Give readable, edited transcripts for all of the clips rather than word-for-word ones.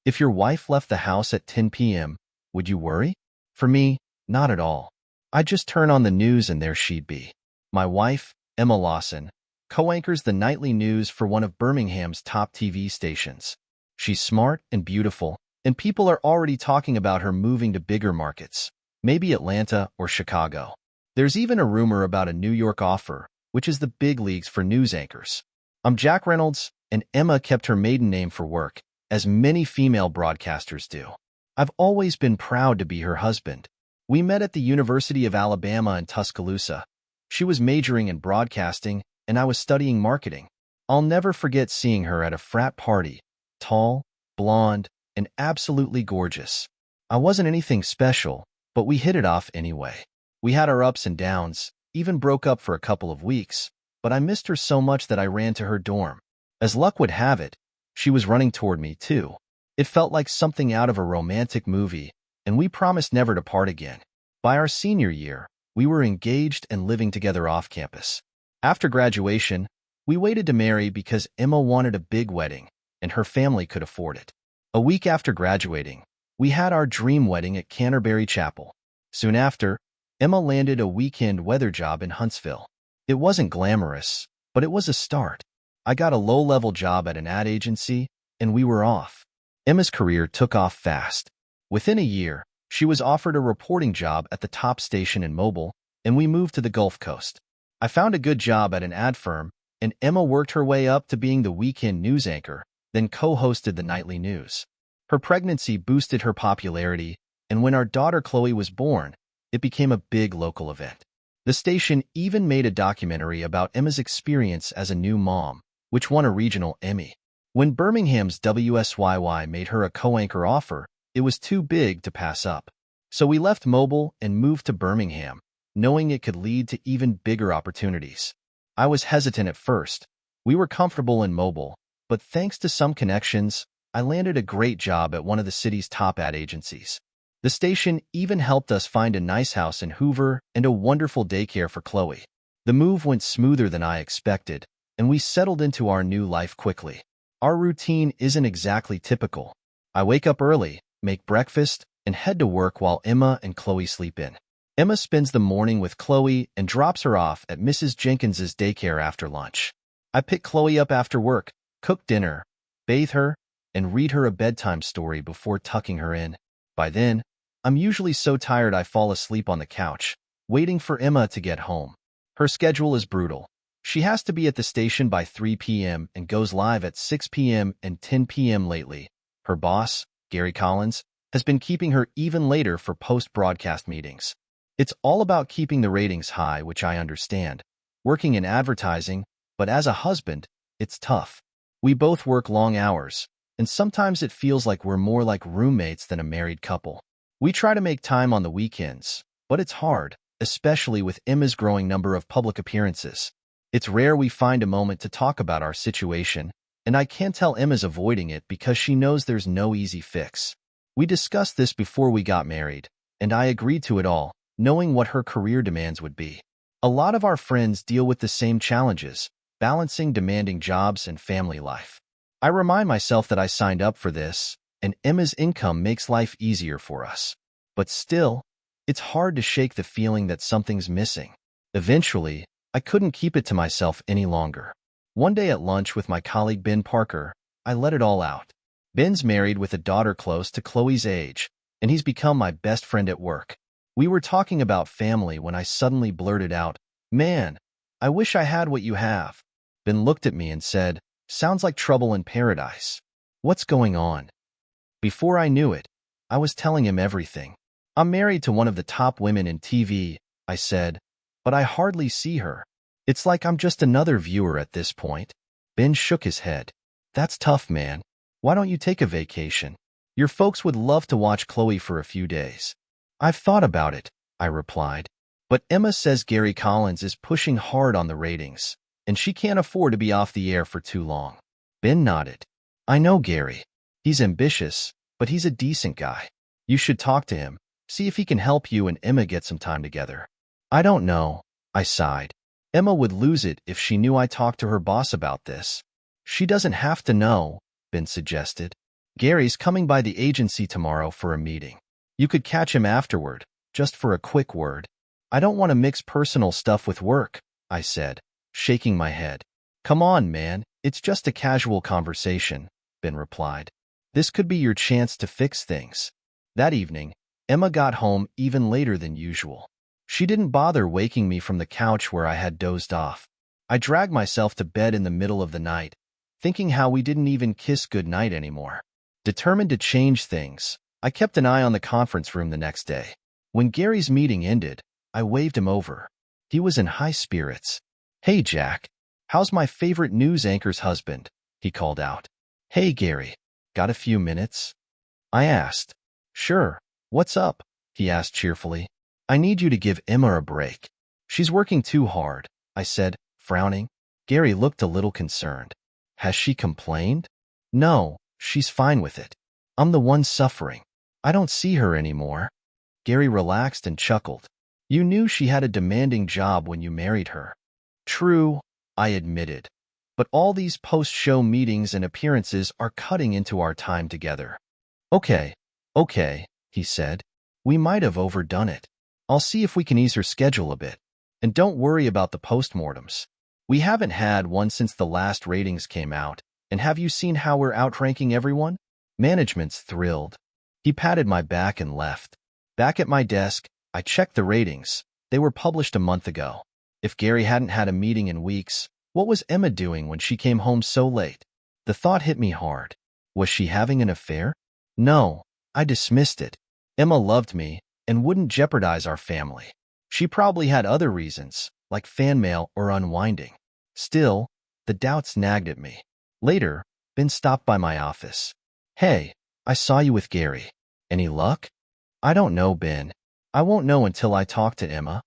If your wife left the house at 10 p.m., would you worry? For me, not at all. I'd just turn on the news and there she'd be. My wife, Emma Lawson, co-anchors the nightly news for one of Birmingham's top TV stations. She's smart and beautiful, and people are already talking about her moving to bigger markets, maybe Atlanta or Chicago. There's even a rumor about a New York offer, which is the big leagues for news anchors. I'm Jack Reynolds, and Emma kept her maiden name for work, as many female broadcasters do. I've always been proud to be her husband. We met at the University of Alabama in Tuscaloosa. She was majoring in broadcasting, and I was studying marketing. I'll never forget seeing her at a frat party, tall, blonde, and absolutely gorgeous. I wasn't anything special, but we hit it off anyway. We had our ups and downs, even broke up for a couple of weeks, but I missed her so much that I ran to her dorm. As luck would have it, she was running toward me too. It felt like something out of a romantic movie, and we promised never to part again. By our senior year, we were engaged and living together off campus. After graduation, we waited to marry because Emma wanted a big wedding, and her family could afford it. A week after graduating, we had our dream wedding at Canterbury Chapel. Soon after, Emma landed a weekend weather job in Huntsville. It wasn't glamorous, but it was a start. I got a low-level job at an ad agency, and we were off. Emma's career took off fast. Within a year, she was offered a reporting job at the top station in Mobile, and we moved to the Gulf Coast. I found a good job at an ad firm, and Emma worked her way up to being the weekend news anchor, then co-hosted the nightly news. Her pregnancy boosted her popularity, and when our daughter Chloe was born, it became a big local event. The station even made a documentary about Emma's experience as a new mom, which won a regional Emmy. When Birmingham's WSYY made her a co-anchor offer, it was too big to pass up. So we left Mobile and moved to Birmingham, knowing it could lead to even bigger opportunities. I was hesitant at first. We were comfortable in Mobile, but thanks to some connections, I landed a great job at one of the city's top ad agencies. The station even helped us find a nice house in Hoover and a wonderful daycare for Chloe. The move went smoother than I expected, and we settled into our new life quickly. Our routine isn't exactly typical. I wake up early, make breakfast, and head to work while Emma and Chloe sleep in. Emma spends the morning with Chloe and drops her off at Mrs. Jenkins's daycare after lunch. I pick Chloe up after work, cook dinner, bathe her, and read her a bedtime story before tucking her in. By then, I'm usually so tired I fall asleep on the couch, waiting for Emma to get home. Her schedule is brutal. She has to be at the station by 3 p.m. and goes live at 6 p.m. and 10 p.m. lately. Her boss, Gary Collins, has been keeping her even later for post-broadcast meetings. It's all about keeping the ratings high, which I understand. Working in advertising, but as a husband, it's tough. We both work long hours, and sometimes it feels like we're more like roommates than a married couple. We try to make time on the weekends, but it's hard, especially with Emma's growing number of public appearances. It's rare we find a moment to talk about our situation, and I can't tell Emma's avoiding it because she knows there's no easy fix. We discussed this before we got married, and I agreed to it all, knowing what her career demands would be. A lot of our friends deal with the same challenges, balancing demanding jobs and family life. I remind myself that I signed up for this, and Emma's income makes life easier for us. But still, it's hard to shake the feeling that something's missing. Eventually, I couldn't keep it to myself any longer. One day at lunch with my colleague Ben Parker, I let it all out. Ben's married with a daughter close to Chloe's age, and he's become my best friend at work. We were talking about family when I suddenly blurted out, "Man, I wish I had what you have." Ben looked at me and said, "Sounds like trouble in paradise. What's going on?" Before I knew it, I was telling him everything. "I'm married to one of the top women in TV," I said, "but I hardly see her. It's like I'm just another viewer at this point." Ben shook his head. "That's tough, man. Why don't you take a vacation? Your folks would love to watch Chloe for a few days." "I've thought about it," I replied. "But Emma says Gary Collins is pushing hard on the ratings, and she can't afford to be off the air for too long." Ben nodded. "I know Gary. He's ambitious, but he's a decent guy. You should talk to him, see if he can help you and Emma get some time together." "I don't know," I sighed. "Emma would lose it if she knew I talked to her boss about this." "She doesn't have to know," Ben suggested. Gary's coming by the agency tomorrow for a meeting. You could catch him afterward, just for a quick word. I don't want to mix personal stuff with work, I said, shaking my head. Come on, man, it's just a casual conversation, Ben replied. This could be your chance to fix things. That evening, Emma got home even later than usual. She didn't bother waking me from the couch where I had dozed off. I dragged myself to bed in the middle of the night, thinking how we didn't even kiss goodnight anymore. Determined to change things, I kept an eye on the conference room the next day. When Gary's meeting ended, I waved him over. He was in high spirits. Hey, Jack. How's my favorite news anchor's husband? He called out. Hey, Gary. Got a few minutes? I asked. Sure. What's up? He asked cheerfully. I need you to give Emma a break. She's working too hard, I said, frowning. Gary looked a little concerned. Has she complained? No, she's fine with it. I'm the one suffering. I don't see her anymore. Gary relaxed and chuckled. You knew she had a demanding job when you married her. True, I admitted. But all these post-show meetings and appearances are cutting into our time together. Okay, he said. We might have overdone it. I'll see if we can ease her schedule a bit. And don't worry about the postmortems. We haven't had one since the last ratings came out. And have you seen how we're outranking everyone? Management's thrilled. He patted my back and left. Back at my desk, I checked the ratings. They were published a month ago. If Gary hadn't had a meeting in weeks, what was Emma doing when she came home so late? The thought hit me hard. Was she having an affair? No, I dismissed it. Emma loved me and wouldn't jeopardize our family. She probably had other reasons, like fan mail or unwinding. Still, the doubts nagged at me. Later, Ben stopped by my office. Hey, I saw you with Gary. Any luck? I don't know, Ben. I won't know until I talk to Emma.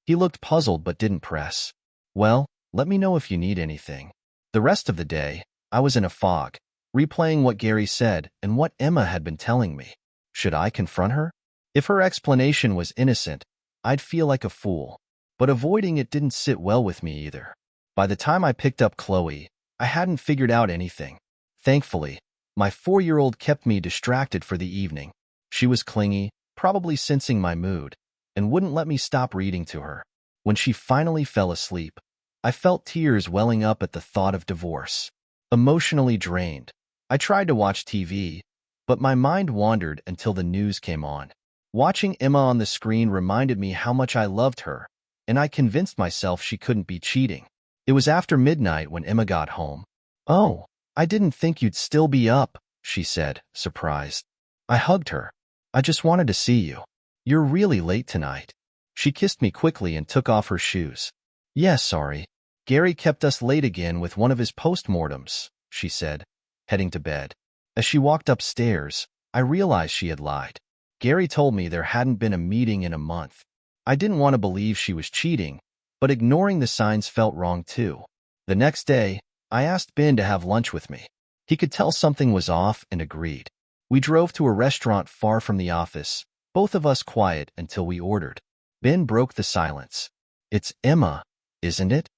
He looked puzzled but didn't press. Well, let me know if you need anything. The rest of the day, I was in a fog, replaying what Gary said and what Emma had been telling me. Should I confront her? If her explanation was innocent, I'd feel like a fool. But avoiding it didn't sit well with me either. By the time I picked up Chloe, I hadn't figured out anything. Thankfully, my 4-year-old kept me distracted for the evening. She was clingy, probably sensing my mood, and wouldn't let me stop reading to her. When she finally fell asleep, I felt tears welling up at the thought of divorce. Emotionally drained, I tried to watch TV, but my mind wandered until the news came on. Watching Emma on the screen reminded me how much I loved her, and I convinced myself she couldn't be cheating. It was after midnight when Emma got home. Oh, I didn't think you'd still be up, she said, surprised. I hugged her. I just wanted to see you. You're really late tonight. She kissed me quickly and took off her shoes. Yes, sorry. Gary kept us late again with one of his postmortems, she said, heading to bed. As she walked upstairs, I realized she had lied. Gary told me there hadn't been a meeting in a month. I didn't want to believe she was cheating, but ignoring the signs felt wrong too. The next day, I asked Ben to have lunch with me. He could tell something was off and agreed. We drove to a restaurant far from the office, both of us quiet until we ordered. Ben broke the silence. It's Emma, isn't it?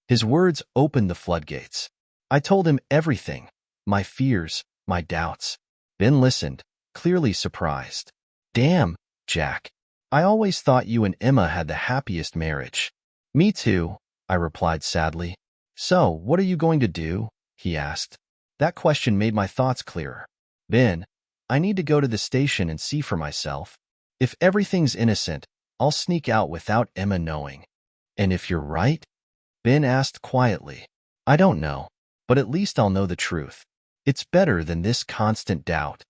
His words opened the floodgates. I told him everything, my fears, my doubts. Ben listened, clearly surprised. Damn, Jack. I always thought you and Emma had the happiest marriage. Me too, I replied sadly. So, what are you going to do? He asked. That question made my thoughts clearer. Ben, I need to go to the station and see for myself. If everything's innocent, I'll sneak out without Emma knowing. And if you're right? Ben asked quietly. I don't know, but at least I'll know the truth. It's better than this constant doubt.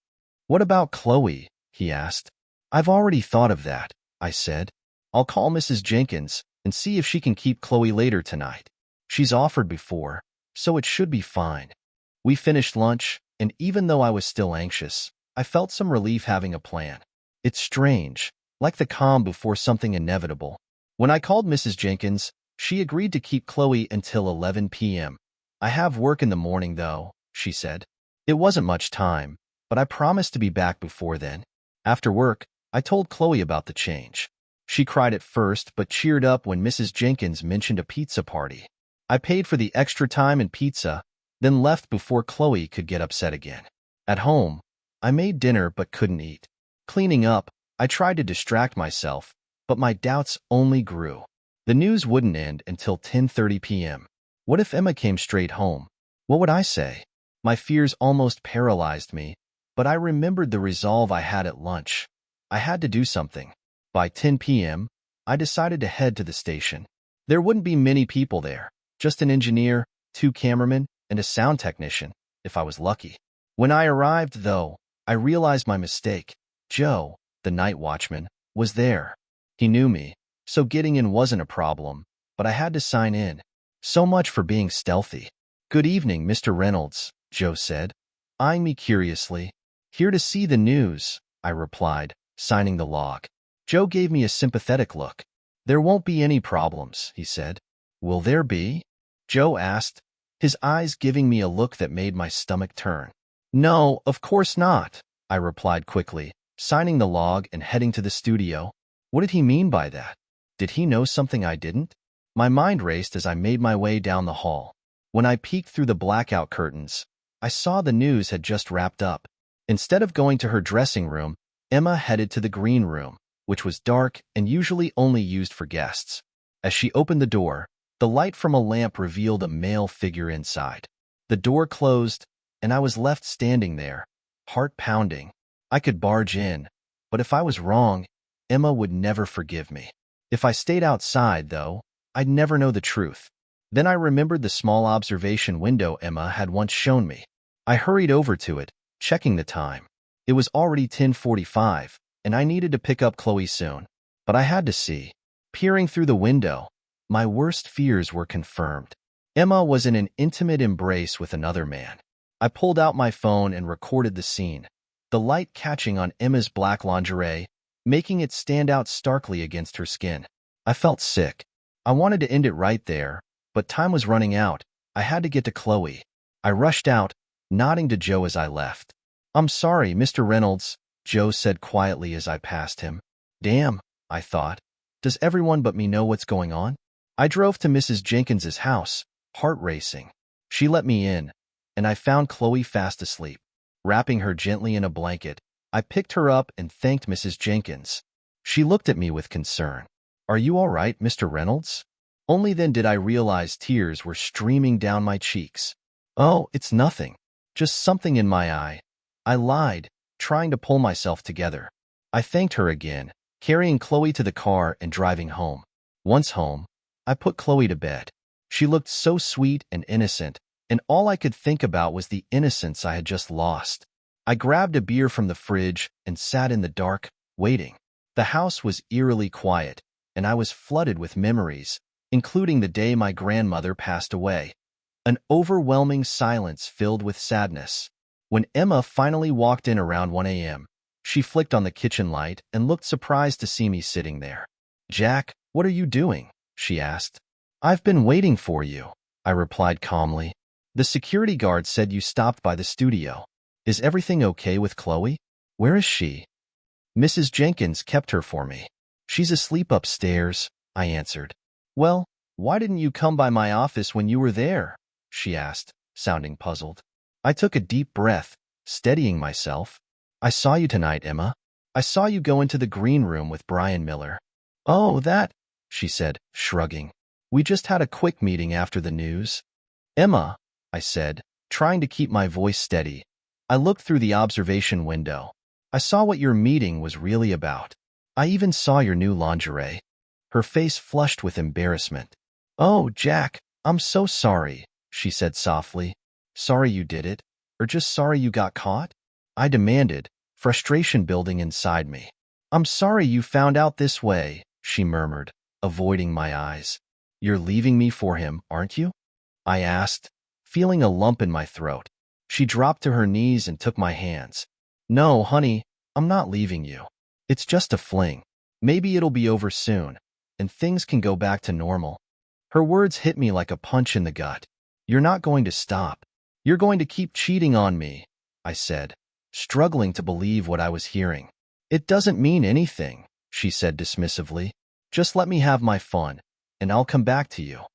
What about Chloe? He asked. I've already thought of that, I said. I'll call Mrs. Jenkins and see if she can keep Chloe later tonight. She's offered before, so it should be fine. We finished lunch, and even though I was still anxious, I felt some relief having a plan. It's strange, like the calm before something inevitable. When I called Mrs. Jenkins, she agreed to keep Chloe until 11 p.m. I have work in the morning, though, she said. It wasn't much time, but I promised to be back before then. After work, I told Chloe about the change. She cried at first, but cheered up when Mrs. Jenkins mentioned a pizza party. I paid for the extra time and pizza, then left before Chloe could get upset again. At home, I made dinner but couldn't eat. Cleaning up, I tried to distract myself, but my doubts only grew. The news wouldn't end until 10:30 p.m. What if Emma came straight home? What would I say? My fears almost paralyzed me, but I remembered the resolve I had at lunch. I had to do something. By 10 p.m., I decided to head to the station. There wouldn't be many people there, just an engineer, 2 cameramen, and a sound technician, if I was lucky. When I arrived, though, I realized my mistake. Joe, the night watchman, was there. He knew me, so getting in wasn't a problem, but I had to sign in. So much for being stealthy. "Good evening, Mr. Reynolds," Joe said, eyeing me curiously. "Here to see the news," I replied, signing the log. Joe gave me a sympathetic look. "There won't be any problems," he said. "Will there be?" Joe asked, his eyes giving me a look that made my stomach turn. "No, of course not," I replied quickly, signing the log and heading to the studio. What did he mean by that? Did he know something I didn't? My mind raced as I made my way down the hall. When I peeked through the blackout curtains, I saw the news had just wrapped up. Instead of going to her dressing room, Emma headed to the green room, which was dark and usually only used for guests. As she opened the door, the light from a lamp revealed a male figure inside. The door closed, and I was left standing there, heart pounding. I could barge in, but if I was wrong, Emma would never forgive me. If I stayed outside, though, I'd never know the truth. Then I remembered the small observation window Emma had once shown me. I hurried over to it, checking the time. It was already 10:45, and I needed to pick up Chloe soon. But I had to see. Peering through the window, my worst fears were confirmed. Emma was in an intimate embrace with another man. I pulled out my phone and recorded the scene, the light catching on Emma's black lingerie, making it stand out starkly against her skin. I felt sick. I wanted to end it right there, but time was running out. I had to get to Chloe. I rushed out, nodding to Joe as I left. "I'm sorry, Mr. Reynolds," Joe said quietly as I passed him. Damn, I thought. Does everyone but me know what's going on? I drove to Mrs. Jenkins's house, heart racing. She let me in, and I found Chloe fast asleep. Wrapping her gently in a blanket, I picked her up and thanked Mrs. Jenkins. She looked at me with concern. "Are you all right, Mr. Reynolds?" Only then did I realize tears were streaming down my cheeks. "Oh, it's nothing. Just something in my eye," I lied, trying to pull myself together. I thanked her again, carrying Chloe to the car and driving home. Once home, I put Chloe to bed. She looked so sweet and innocent, and all I could think about was the innocence I had just lost. I grabbed a beer from the fridge and sat in the dark, waiting. The house was eerily quiet, and I was flooded with memories, including the day my grandmother passed away. An overwhelming silence filled with sadness. When Emma finally walked in around 1 a.m., she flicked on the kitchen light and looked surprised to see me sitting there. "Jack, what are you doing?" she asked. "I've been waiting for you," I replied calmly. "The security guard said you stopped by the studio. Is everything okay with Chloe? Where is she?" "Mrs. Jenkins kept her for me. She's asleep upstairs," I answered. "Well, why didn't you come by my office when you were there?" she asked, sounding puzzled. I took a deep breath, steadying myself. "I saw you tonight, Emma. I saw you go into the green room with Brian Miller." "Oh, that," she said, shrugging. "We just had a quick meeting after the news." "Emma," I said, trying to keep my voice steady. "I looked through the observation window. I saw what your meeting was really about. I even saw your new lingerie." Her face flushed with embarrassment. "Oh, Jack, I'm so sorry," she said softly. "Sorry you did it? Or just sorry you got caught?" I demanded, frustration building inside me. "I'm sorry you found out this way," she murmured, avoiding my eyes. "You're leaving me for him, aren't you?" I asked, feeling a lump in my throat. She dropped to her knees and took my hands. "No, honey, I'm not leaving you. It's just a fling. Maybe it'll be over soon, and things can go back to normal." Her words hit me like a punch in the gut. "You're not going to stop. You're going to keep cheating on me," I said, struggling to believe what I was hearing. "It doesn't mean anything," she said dismissively. "Just let me have my fun, and I'll come back to you."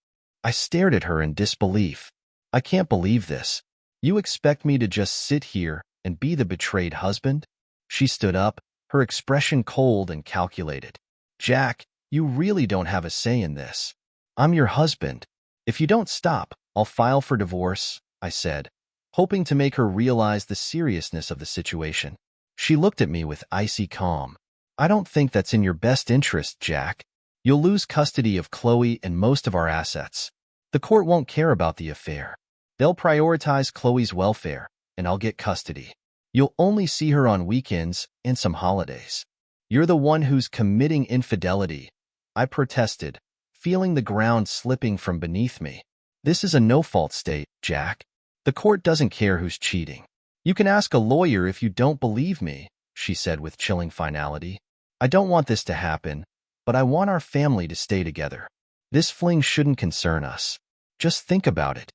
I stared at her in disbelief. "I can't believe this. You expect me to just sit here and be the betrayed husband? She stood up, her expression cold and calculated. Jack, you really don't have a say in this. I'm your husband. If you don't stop, I'll file for divorce, I said, hoping to make her realize the seriousness of the situation. She looked at me with icy calm. I don't think that's in your best interest, Jack. You'll lose custody of Chloe and most of our assets. The court won't care about the affair. They'll prioritize Chloe's welfare, and I'll get custody. You'll only see her on weekends and some holidays. You're the one who's committing infidelity, I protested, feeling the ground slipping from beneath me. This is a no-fault state, Jack. The court doesn't care who's cheating. You can ask a lawyer if you don't believe me, she said with chilling finality. I don't want this to happen, but I want our family to stay together. This fling shouldn't concern us. Just think about it.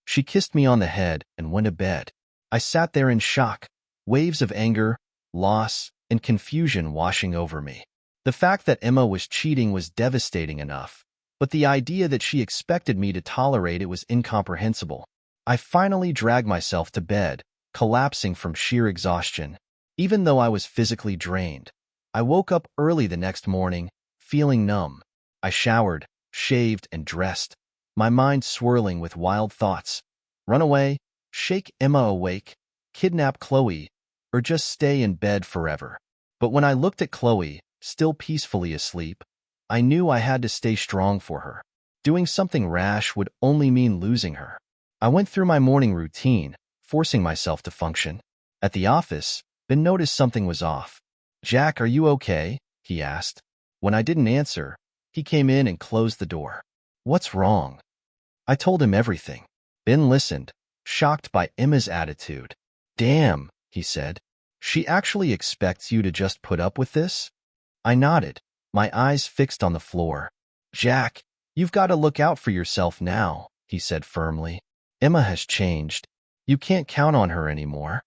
She kissed me on the head and went to bed. I sat there in shock, waves of anger, loss, and confusion washing over me. The fact that Emma was cheating was devastating enough, but the idea that she expected me to tolerate it was incomprehensible. I finally dragged myself to bed, collapsing from sheer exhaustion. Even though I was physically drained, I woke up early the next morning, feeling numb. I showered, shaved, and dressed, my mind swirling with wild thoughts. Run away, shake Emma awake, kidnap Chloe, or just stay in bed forever. But when I looked at Chloe, still peacefully asleep, I knew I had to stay strong for her. Doing something rash would only mean losing her. I went through my morning routine, forcing myself to function. At the office, Ben noticed something was off. Jack, are you okay? He asked. When I didn't answer, he came in and closed the door. What's wrong? I told him everything. Ben listened, shocked by Emma's attitude. Damn, he said. She actually expects you to just put up with this? I nodded, my eyes fixed on the floor. Jack, you've got to look out for yourself now, he said firmly. Emma has changed. You can't count on her anymore.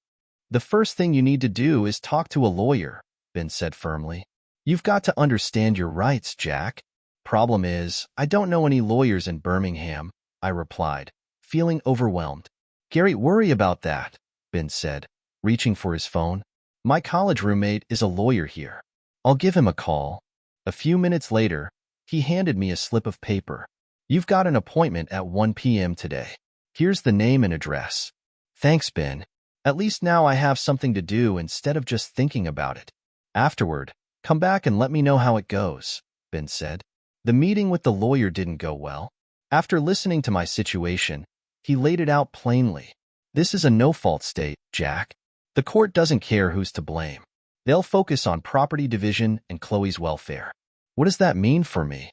The first thing you need to do is talk to a lawyer, Ben said firmly. You've got to understand your rights, Jack. Problem is, I don't know any lawyers in Birmingham, I replied, feeling overwhelmed. Gary, worry about that, Ben said, reaching for his phone. My college roommate is a lawyer here. I'll give him a call. A few minutes later, he handed me a slip of paper. You've got an appointment at 1 p.m. today. Here's the name and address. Thanks, Ben. At least now I have something to do instead of just thinking about it. Afterward, come back and let me know how it goes, Ben said. The meeting with the lawyer didn't go well. After listening to my situation, he laid it out plainly. This is a no-fault state, Jack. The court doesn't care who's to blame. They'll focus on property division and Chloe's welfare. What does that mean for me?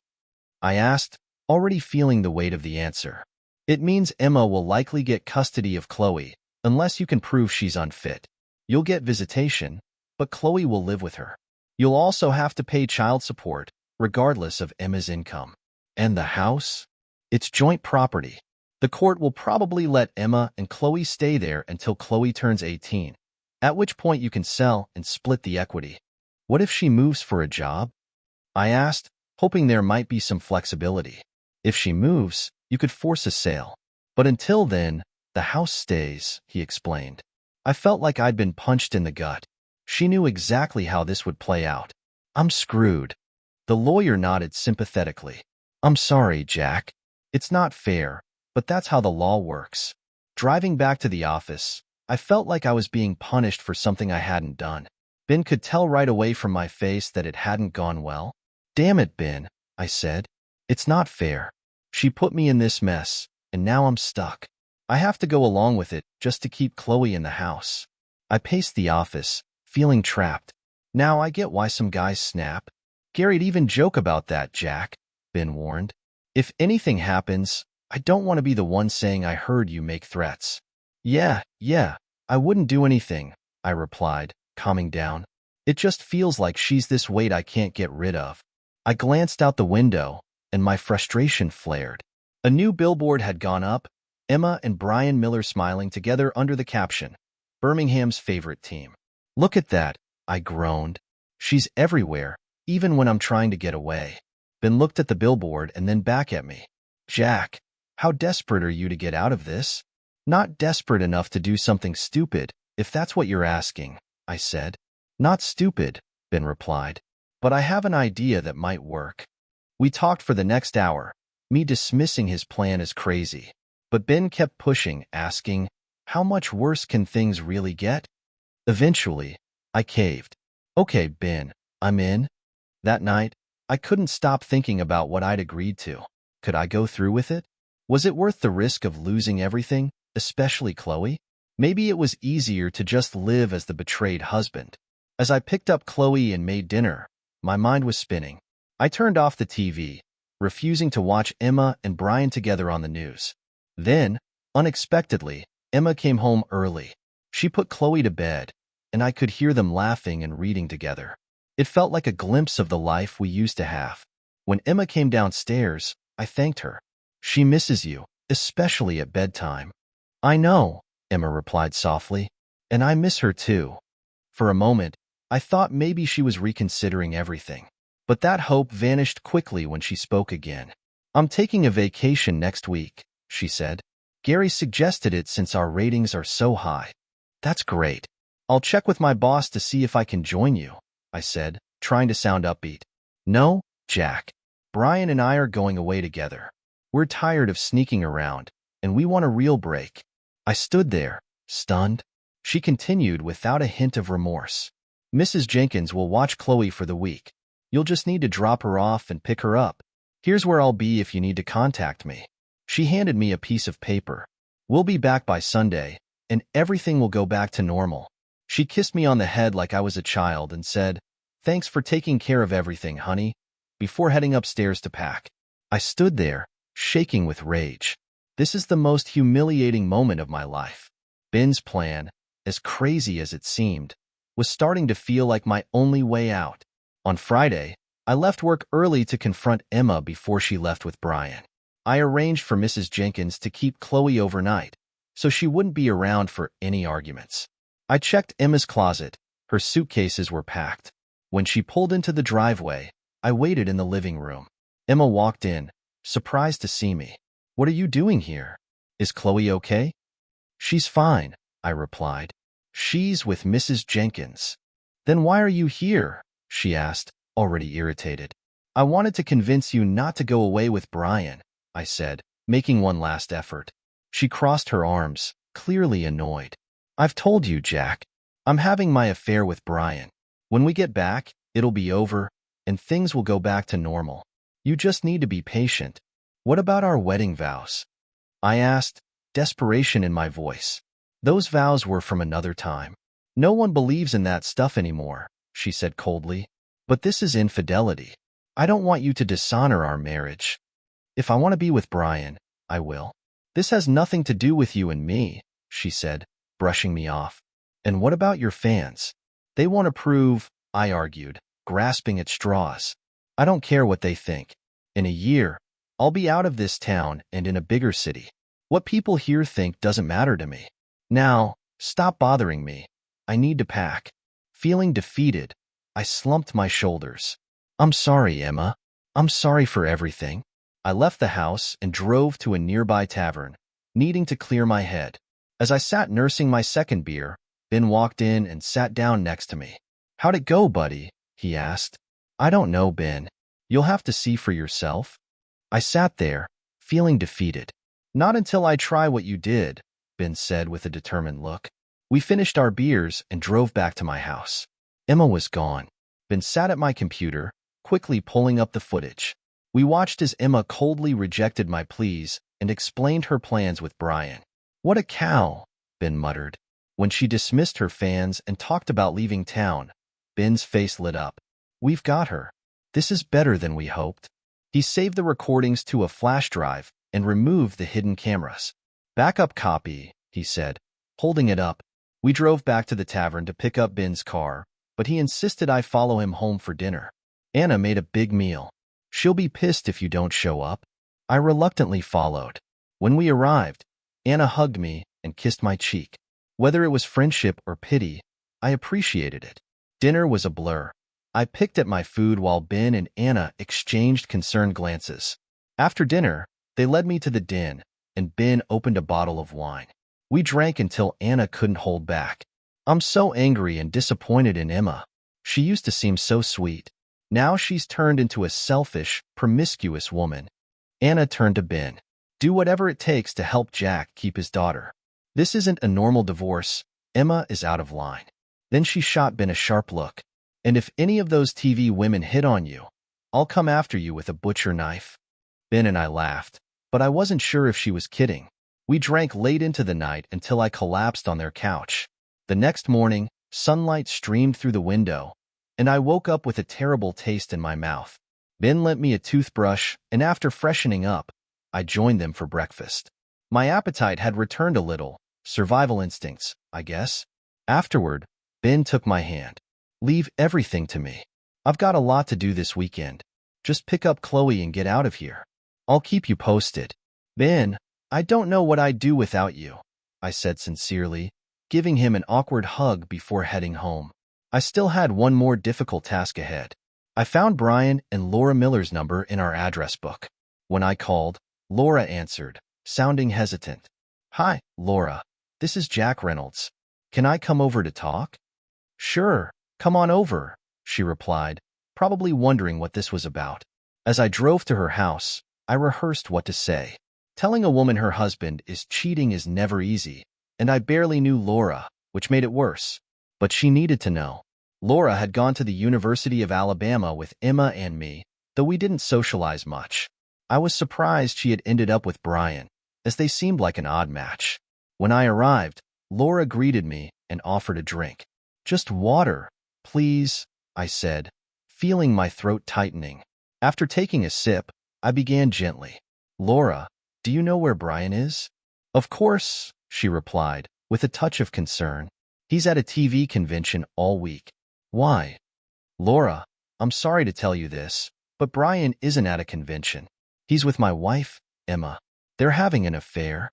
I asked, already feeling the weight of the answer. It means Emma will likely get custody of Chloe, unless you can prove she's unfit. You'll get visitation, but Chloe will live with her. You'll also have to pay child support, regardless of Emma's income. And the house? It's joint property. The court will probably let Emma and Chloe stay there until Chloe turns 18, at which point you can sell and split the equity. What if she moves for a job? I asked, hoping there might be some flexibility. If she moves, you could force a sale. But until then, the house stays, he explained. I felt like I'd been punched in the gut. She knew exactly how this would play out. I'm screwed. The lawyer nodded sympathetically. I'm sorry, Jack. It's not fair, but that's how the law works. Driving back to the office, I felt like I was being punished for something I hadn't done. Ben could tell right away from my face that it hadn't gone well. Damn it, Ben, I said. It's not fair. She put me in this mess, and now I'm stuck. I have to go along with it just to keep Chloe in the house. I paced the office, feeling trapped. Now I get why some guys snap. Gary'd even joke about that, Jack, Ben warned. If anything happens, I don't want to be the one saying I heard you make threats. Yeah, I wouldn't do anything, I replied, calming down. It just feels like she's this weight I can't get rid of. I glanced out the window, and my frustration flared. A new billboard had gone up, Emma and Brian Miller smiling together under the caption, Birmingham's favorite team. Look at that, I groaned. She's everywhere, even when I'm trying to get away. Ben looked at the billboard and then back at me. Jack, how desperate are you to get out of this? Not desperate enough to do something stupid, If that's what you're asking, I said. Not stupid, Ben replied. But I have an idea that might work. We talked for the next hour, me dismissing his plan as crazy. But Ben kept pushing, asking, how much worse can things really get? Eventually, I caved. Okay, Ben, I'm in. That night, I couldn't stop thinking about what I'd agreed to. Could I go through with it? Was it worth the risk of losing everything, especially Chloe? Maybe it was easier to just live as the betrayed husband. As I picked up Chloe and made dinner, my mind was spinning. I turned off the TV, refusing to watch Emma and Brian together on the news. Then, unexpectedly, Emma came home early. She put Chloe to bed, and I could hear them laughing and reading together. It felt like a glimpse of the life we used to have. When Emma came downstairs, I thanked her. She misses you, especially at bedtime. I know, Emma replied softly, and I miss her too. For a moment, I thought maybe she was reconsidering everything. But that hope vanished quickly when she spoke again. I'm taking a vacation next week, she said. Gary suggested it since our ratings are so high. That's great. I'll check with my boss to see if I can join you, I said, trying to sound upbeat. No, Jack. Brian and I are going away together. We're tired of sneaking around, and we want a real break. I stood there, stunned. She continued without a hint of remorse. Mrs. Jenkins will watch Chloe for the week. You'll just need to drop her off and pick her up. Here's where I'll be if you need to contact me. She handed me a piece of paper. We'll be back by Sunday, and everything will go back to normal. She kissed me on the head like I was a child and said, thanks for taking care of everything, honey, before heading upstairs to pack. I stood there, shaking with rage. This is the most humiliating moment of my life. Ben's plan, as crazy as it seemed, was starting to feel like my only way out. On Friday, I left work early to confront Emma before she left with Brian. I arranged for Mrs. Jenkins to keep Chloe overnight, so she wouldn't be around for any arguments. I checked Emma's closet. Her suitcases were packed. When she pulled into the driveway, I waited in the living room. Emma walked in, surprised to see me. What are you doing here? Is Chloe okay? She's fine, I replied. She's with Mrs. Jenkins. Then why are you here? She asked, already irritated. I wanted to convince you not to go away with Brian, I said, making one last effort. She crossed her arms, clearly annoyed. I've told you, Jack. I'm having my affair with Brian. When we get back, it'll be over, and things will go back to normal. You just need to be patient. What about our wedding vows? I asked, desperation in my voice. Those vows were from another time. No one believes in that stuff anymore, she said coldly. But this is infidelity. I don't want you to dishonor our marriage. If I want to be with Brian, I will. This has nothing to do with you and me, she said, brushing me off. And what about your fans? They won't approve, I argued, grasping at straws. I don't care what they think. In a year, I'll be out of this town and in a bigger city. What people here think doesn't matter to me. Now, stop bothering me. I need to pack. Feeling defeated, I slumped my shoulders. I'm sorry, Emma. I'm sorry for everything. I left the house and drove to a nearby tavern, needing to clear my head. As I sat nursing my second beer, Ben walked in and sat down next to me. How'd it go, buddy? He asked. I don't know, Ben. You'll have to see for yourself. I sat there, feeling defeated. Not until I try what you did, Ben said with a determined look. We finished our beers and drove back to my house. Emma was gone. Ben sat at my computer, quickly pulling up the footage. We watched as Emma coldly rejected my pleas and explained her plans with Brian. What a cow, Ben muttered. When she dismissed her fans and talked about leaving town, Ben's face lit up. We've got her. This is better than we hoped. He saved the recordings to a flash drive and removed the hidden cameras. Backup copy, he said, holding it up. We drove back to the tavern to pick up Ben's car, but he insisted I follow him home for dinner. Anna made a big meal. She'll be pissed if you don't show up. I reluctantly followed. When we arrived, Anna hugged me and kissed my cheek. Whether it was friendship or pity, I appreciated it. Dinner was a blur. I picked at my food while Ben and Anna exchanged concerned glances. After dinner, they led me to the den, and Ben opened a bottle of wine. We drank until Anna couldn't hold back. I'm so angry and disappointed in Emma. She used to seem so sweet. Now she's turned into a selfish, promiscuous woman. Anna turned to Ben. Do whatever it takes to help Jack keep his daughter. This isn't a normal divorce. Emma is out of line. Then she shot Ben a sharp look. And if any of those TV women hit on you, I'll come after you with a butcher knife. Ben and I laughed, but I wasn't sure if she was kidding. We drank late into the night until I collapsed on their couch. The next morning, sunlight streamed through the window, and I woke up with a terrible taste in my mouth. Ben lent me a toothbrush, and after freshening up, I joined them for breakfast. My appetite had returned a little. Survival instincts, I guess. Afterward, Ben took my hand. Leave everything to me. I've got a lot to do this weekend. Just pick up Chloe and get out of here. I'll keep you posted. Ben, I don't know what I'd do without you, I said sincerely, giving him an awkward hug before heading home. I still had one more difficult task ahead. I found Brian and Laura Miller's number in our address book. When I called, Laura answered, sounding hesitant. Hi, Laura. This is Jack Reynolds. Can I come over to talk? Sure, come on over, she replied, probably wondering what this was about. As I drove to her house, I rehearsed what to say. Telling a woman her husband is cheating is never easy, and I barely knew Laura, which made it worse. But she needed to know. Laura had gone to the University of Alabama with Emma and me, though we didn't socialize much. I was surprised she had ended up with Brian, as they seemed like an odd match. When I arrived, Laura greeted me and offered a drink. Just water, please, I said, feeling my throat tightening. After taking a sip, I began gently. Laura, do you know where Brian is? Of course, she replied, with a touch of concern. He's at a TV convention all week. Why? Laura, I'm sorry to tell you this, but Brian isn't at a convention. He's with my wife, Emma. They're having an affair.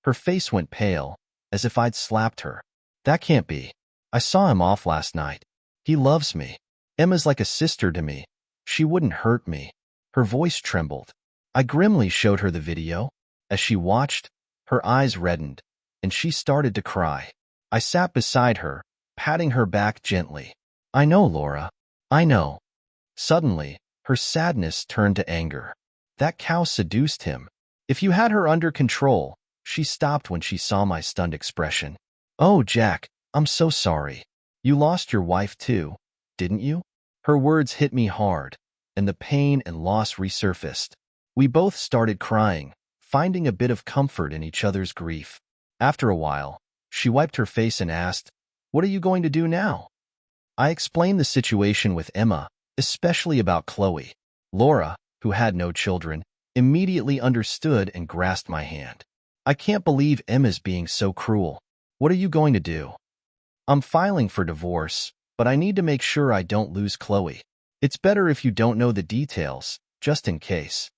Her face went pale, as if I'd slapped her. That can't be. I saw him off last night. He loves me. Emma's like a sister to me. She wouldn't hurt me. Her voice trembled. I grimly showed her the video. As she watched, her eyes reddened, and she started to cry. I sat beside her, patting her back gently. I know, Laura. I know. Suddenly, her sadness turned to anger. That cow seduced him. If you had her under control, she stopped when she saw my stunned expression. Oh, Jack, I'm so sorry. You lost your wife too, didn't you? Her words hit me hard, and the pain and loss resurfaced. We both started crying, finding a bit of comfort in each other's grief. After a while, she wiped her face and asked, What are you going to do now? I explained the situation with Emma, especially about Chloe. Laura, who had no children, immediately understood and grasped my hand. I can't believe Emma's being so cruel. What are you going to do? I'm filing for divorce, but I need to make sure I don't lose Chloe. It's better if you don't know the details, just in case.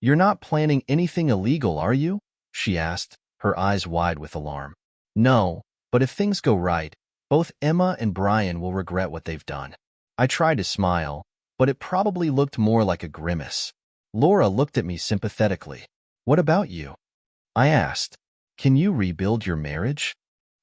You're not planning anything illegal, are you? She asked, her eyes wide with alarm. No, but if things go right, both Emma and Brian will regret what they've done. I tried to smile, but it probably looked more like a grimace. Laura looked at me sympathetically. What about you? I asked. Can you rebuild your marriage?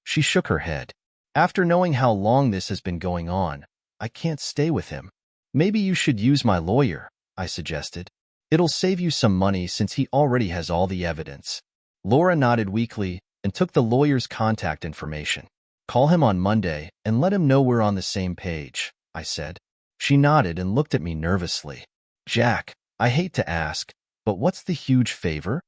She shook her head. After knowing how long this has been going on, I can't stay with him. Maybe you should use my lawyer, I suggested. It'll save you some money since he already has all the evidence. Laura nodded weakly and took the lawyer's contact information. Call him on Monday and let him know we're on the same page, I said. She nodded and looked at me nervously. Jack, I hate to ask, but what's the huge favor?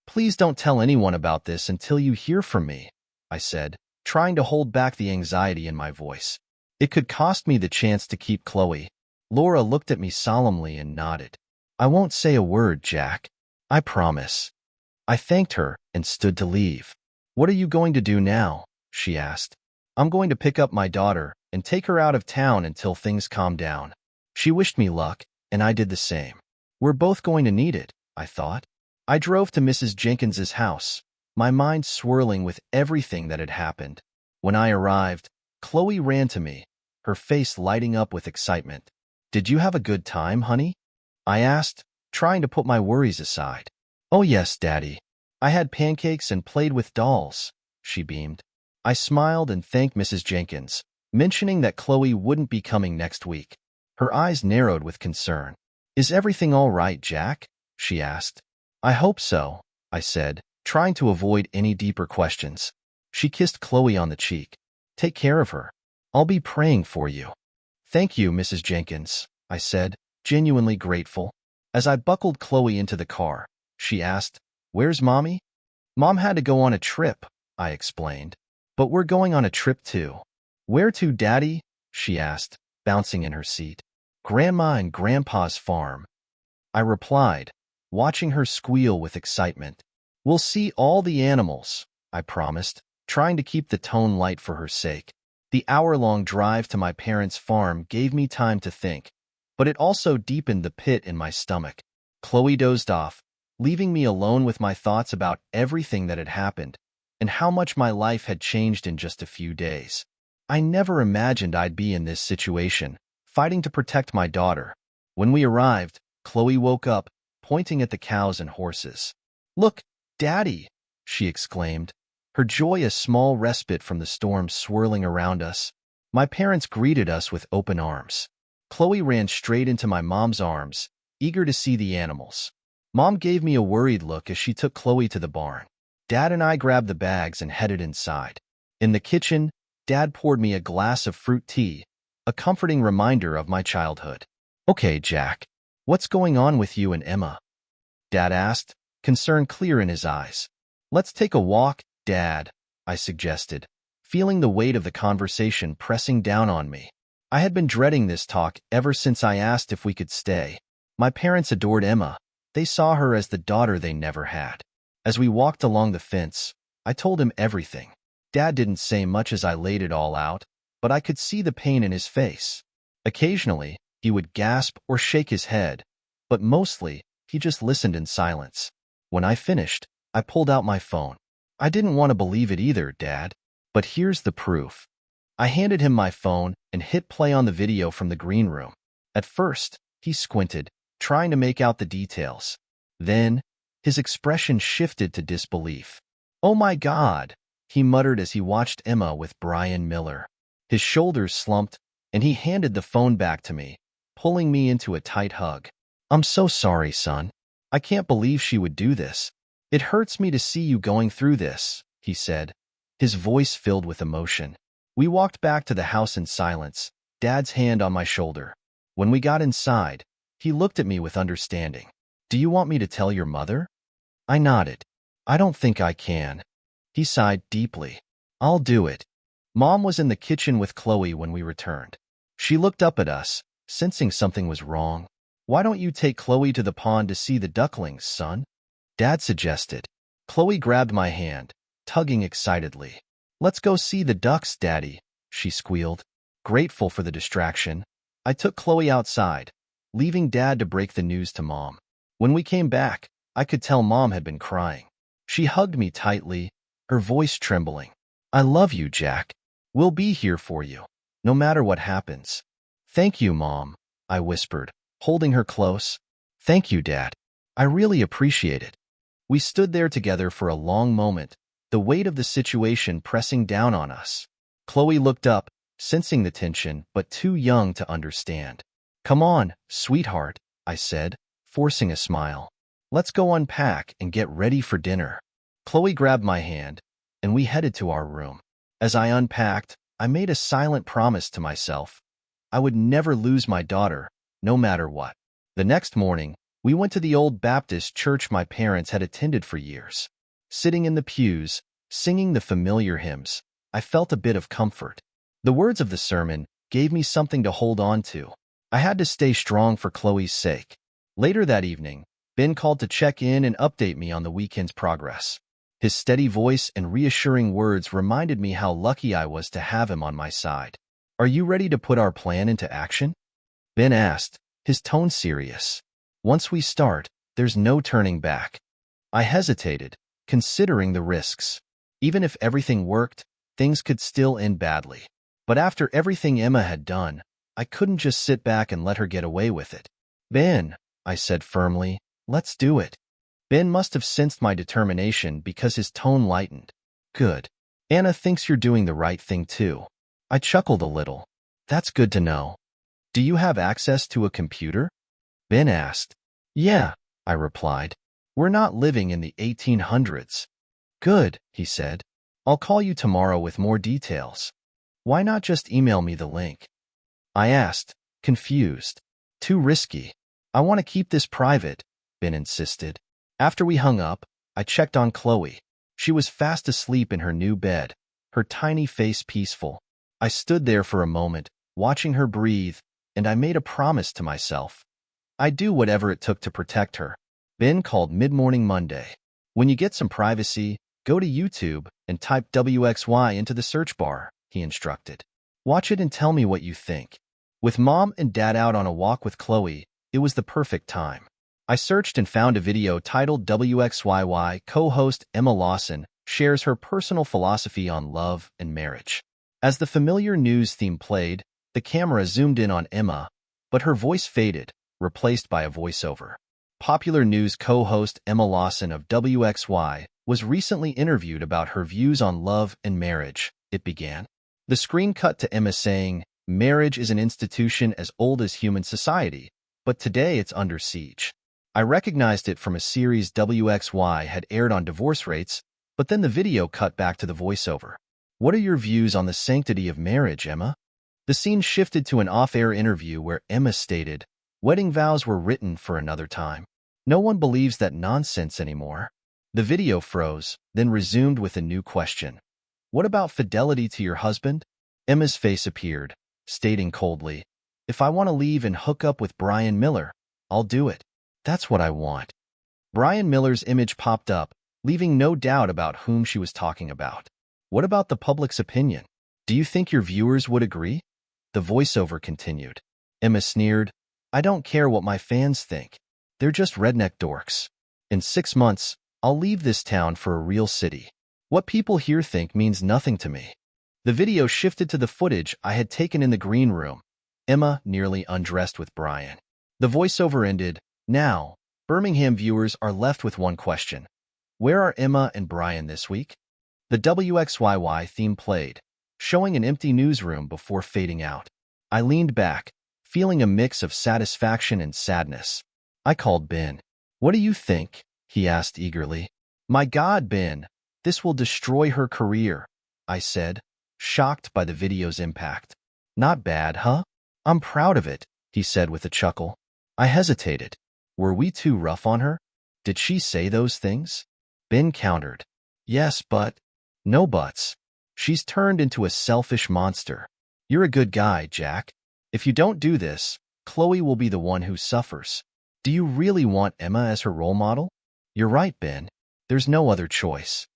Please don't tell anyone about this until you hear from me, I said, trying to hold back the anxiety in my voice. It could cost me the chance to keep Chloe. Laura looked at me solemnly and nodded. I won't say a word, Jack. I promise. I thanked her and stood to leave. What are you going to do now? She asked. I'm going to pick up my daughter and take her out of town until things calm down. She wished me luck, and I did the same. We're both going to need it, I thought. I drove to Mrs. Jenkins's house, my mind swirling with everything that had happened. When I arrived, Chloe ran to me, her face lighting up with excitement. Did you have a good time, honey? I asked, trying to put my worries aside. Oh yes, Daddy. I had pancakes and played with dolls, she beamed. I smiled and thanked Mrs. Jenkins, mentioning that Chloe wouldn't be coming next week. Her eyes narrowed with concern. "Is everything all right, Jack?" she asked. "I hope so," I said, trying to avoid any deeper questions. She kissed Chloe on the cheek. "Take care of her. I'll be praying for you." "Thank you, Mrs. Jenkins," I said, genuinely grateful. As I buckled Chloe into the car, she asked, "Where's Mommy?" "Mom had to go on a trip," I explained. "But we're going on a trip too." "Where to, Daddy?" she asked, bouncing in her seat. "Grandma and Grandpa's farm," I replied, watching her squeal with excitement. "We'll see all the animals," I promised, trying to keep the tone light for her sake. The hour-long drive to my parents' farm gave me time to think, but it also deepened the pit in my stomach. Chloe dozed off, leaving me alone with my thoughts about everything that had happened and how much my life had changed in just a few days. I never imagined I'd be in this situation, fighting to protect my daughter. When we arrived, Chloe woke up, pointing at the cows and horses. "Look, Daddy!" she exclaimed, her joy a small respite from the storm swirling around us. My parents greeted us with open arms. Chloe ran straight into my mom's arms, eager to see the animals. Mom gave me a worried look as she took Chloe to the barn. Dad and I grabbed the bags and headed inside. In the kitchen, Dad poured me a glass of fruit tea, a comforting reminder of my childhood. "Okay, Jack, what's going on with you and Emma?" Dad asked, concern clear in his eyes. "Let's take a walk, Dad," I suggested, feeling the weight of the conversation pressing down on me. I had been dreading this talk ever since I asked if we could stay. My parents adored Emma. They saw her as the daughter they never had. As we walked along the fence, I told him everything. Dad didn't say much as I laid it all out, but I could see the pain in his face. Occasionally, he would gasp or shake his head, but mostly, he just listened in silence. When I finished, I pulled out my phone. "I didn't want to believe it either, Dad, but here's the proof." I handed him my phone and hit play on the video from the green room. At first, he squinted, trying to make out the details. Then, his expression shifted to disbelief. "Oh my God," he muttered as he watched Emma with Brian Miller. His shoulders slumped, and he handed the phone back to me, pulling me into a tight hug. "I'm so sorry, son. I can't believe she would do this. It hurts me to see you going through this," he said, his voice filled with emotion. We walked back to the house in silence, Dad's hand on my shoulder. When we got inside, he looked at me with understanding. "Do you want me to tell your mother?" I nodded. "I don't think I can." He sighed deeply. "I'll do it." Mom was in the kitchen with Chloe when we returned. She looked up at us, sensing something was wrong. "Why don't you take Chloe to the pond to see the ducklings, son?" Dad suggested. Chloe grabbed my hand, tugging excitedly. "Let's go see the ducks, Daddy," she squealed. Grateful for the distraction, I took Chloe outside, leaving Dad to break the news to Mom. When we came back, I could tell Mom had been crying. She hugged me tightly, her voice trembling. "I love you, Jack. We'll be here for you, no matter what happens." "Thank you, Mom," I whispered, holding her close. "Thank you, Dad. I really appreciate it." We stood there together for a long moment, the weight of the situation pressing down on us. Chloe looked up, sensing the tension, but too young to understand. "Come on, sweetheart," I said, forcing a smile. "Let's go unpack and get ready for dinner." Chloe grabbed my hand, and we headed to our room. As I unpacked, I made a silent promise to myself. I would never lose my daughter, no matter what. The next morning, we went to the old Baptist church my parents had attended for years. Sitting in the pews, singing the familiar hymns, I felt a bit of comfort. The words of the sermon gave me something to hold on to. I had to stay strong for Chloe's sake. Later that evening, Ben called to check in and update me on the weekend's progress. His steady voice and reassuring words reminded me how lucky I was to have him on my side. "Are you ready to put our plan into action?" Ben asked, his tone serious. "Once we start, there's no turning back." I hesitated, considering the risks. Even if everything worked, things could still end badly. But after everything Emma had done, I couldn't just sit back and let her get away with it. "Ben," I said firmly, "let's do it." Ben must have sensed my determination because his tone lightened. "Good. Anna thinks you're doing the right thing too. I chuckled a little. That's good to know. Do you have access to a computer? Ben asked. Yeah, I replied. We're not living in the 1800s. Good, he said. I'll call you tomorrow with more details. Why not just email me the link? I asked, confused. Too risky. I want to keep this private, Ben insisted. After we hung up, I checked on Chloe. She was fast asleep in her new bed, her tiny face peaceful. I stood there for a moment, watching her breathe, and I made a promise to myself. I'd do whatever it took to protect her. Ben called mid-morning Monday. When you get some privacy, go to YouTube and type WXY into the search bar, he instructed. Watch it and tell me what you think. With Mom and Dad out on a walk with Chloe, it was the perfect time. I searched and found a video titled WXYY. Co-host Emma Lawson shares her personal philosophy on love and marriage. As the familiar news theme played, the camera zoomed in on Emma, but her voice faded, replaced by a voiceover. Popular news co-host Emma Lawson of WXY was recently interviewed about her views on love and marriage, it began. The screen cut to Emma saying, "Marriage is an institution as old as human society, but today it's under siege." I recognized it from a series WXY had aired on divorce rates, but then the video cut back to the voiceover. What are your views on the sanctity of marriage, Emma? The scene shifted to an off-air interview where Emma stated, "Wedding vows were written for another time. No one believes that nonsense anymore." The video froze, then resumed with a new question. "What about fidelity to your husband?" Emma's face appeared, stating coldly, "If I want to leave and hook up with Brian Miller, I'll do it. That's what I want." Brian Miller's image popped up, leaving no doubt about whom she was talking about. "What about the public's opinion? Do you think your viewers would agree?" The voiceover continued. Emma sneered, "I don't care what my fans think. They're just redneck dorks. In 6 months, I'll leave this town for a real city. What people here think means nothing to me." The video shifted to the footage I had taken in the green room, Emma nearly undressed with Brian. The voiceover ended, "Now, Birmingham viewers are left with one question. Where are Emma and Brian this week?" The WXYY theme played, showing an empty newsroom before fading out. I leaned back, feeling a mix of satisfaction and sadness. I called Ben. "What do you think?" he asked eagerly. "My God, Ben, this will destroy her career," I said, shocked by the video's impact. "Not bad, huh? I'm proud of it," he said with a chuckle. I hesitated. Were we too rough on her? Did she say those things? Ben countered. "Yes, but..." "No buts. She's turned into a selfish monster. You're a good guy, Jack. If you don't do this, Chloe will be the one who suffers. Do you really want Emma as her role model?" "You're right, Ben. There's no other choice."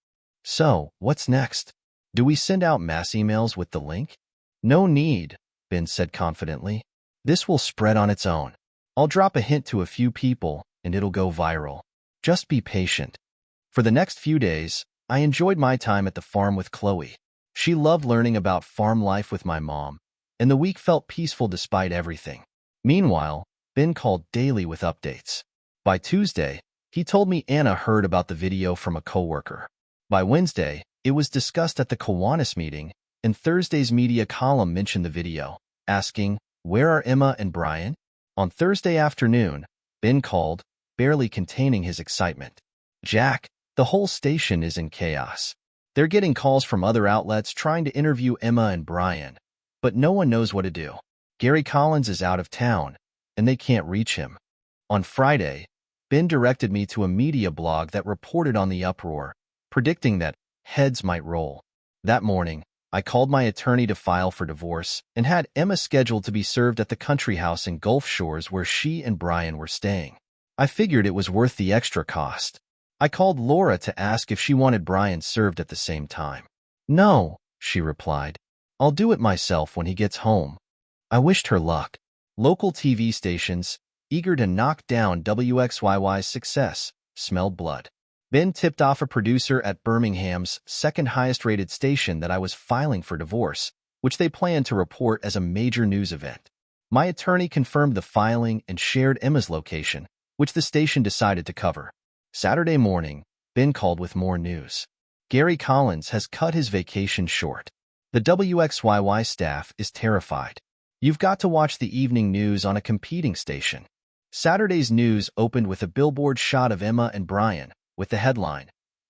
"So, what's next? Do we send out mass emails with the link?" "No need," Ben said confidently. "This will spread on its own. I'll drop a hint to a few people, and it'll go viral. Just be patient." For the next few days, I enjoyed my time at the farm with Chloe. She loved learning about farm life with my mom, and the week felt peaceful despite everything. Meanwhile, Ben called daily with updates. By Tuesday, he told me Anna heard about the video from a coworker. By Wednesday, it was discussed at the Kiwanis meeting, and Thursday's media column mentioned the video, asking, "Where are Emma and Brian?" On Thursday afternoon, Ben called, barely containing his excitement. "Jack, the whole station is in chaos. They're getting calls from other outlets trying to interview Emma and Brian, but no one knows what to do. Gary Collins is out of town, and they can't reach him." On Friday, Ben directed me to a media blog that reported on the uproar, predicting that heads might roll. That morning, I called my attorney to file for divorce and had Emma scheduled to be served at the country house in Gulf Shores where she and Brian were staying. I figured it was worth the extra cost. I called Laura to ask if she wanted Brian served at the same time. "No," she replied. "I'll do it myself when he gets home." I wished her luck. Local TV stations, eager to knock down WXYY's success, smelled blood. Ben tipped off a producer at Birmingham's second highest-rated station that I was filing for divorce, which they planned to report as a major news event. My attorney confirmed the filing and shared Emma's location, which the station decided to cover. Saturday morning, Ben called with more news. Gary Collins has cut his vacation short. The WXYY staff is terrified. You've got to watch the evening news on a competing station. Saturday's news opened with a billboard shot of Emma and Brian, with the headline,